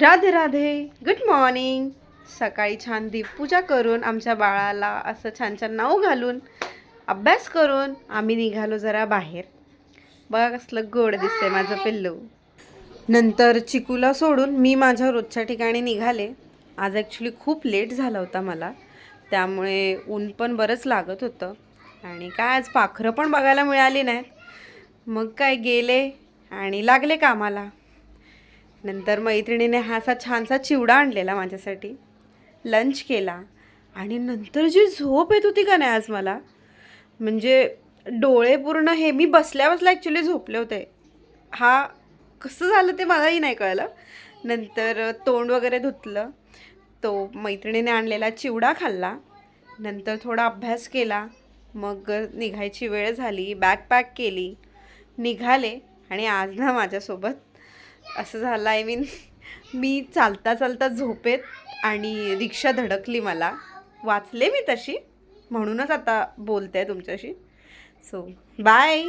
Radhe Radhe. Good morning. सकाळी छान दीपपूजा करून आमच्या बाळाला असं छान छान नाव घालून अभ्यास करून आम्ही निघालो जरा बाहेर. बघा कसलं गोड दिसतंय माझं पिल्लू. नंतर चिकूला सोडून मी माझ्या रोजच्या ठिकाणी निघाले. आज ॲक्च्युली खूप लेट झाला होता मला, त्यामुळे ऊन पण बरंच लागत होतं आणि काय आज पाखरं पण बघायला मिळाली नाहीत. मग काय गेले आणि लागले कामाला. नंतर मैत्रिणीने हा असा छानसा चिवडा आणलेला माझ्यासाठी, लंच केला आणि नंतर जी झोप येत होती का नाही आज मला, म्हणजे डोळे पूर्ण हे मी बसल्या बसल्या ॲक्च्युली झोपले होते. हा कसं झालं ते मलाही नाही कळलं. नंतर तोंड वगैरे धुतलं, तो मैत्रिणीने आणलेला चिवडा खाल्ला, नंतर थोडा अभ्यास केला. मग निघायची वेळ झाली, बॅग पॅक केली, निघाले. आणि आज ना माझ्यासोबत असं झालं, आय मीन मी चालता चालता झोपेत आणि रिक्षा धडकली मला. वाचले मी तशी, म्हणूनच आता बोलते तुमच्याशी. So bye.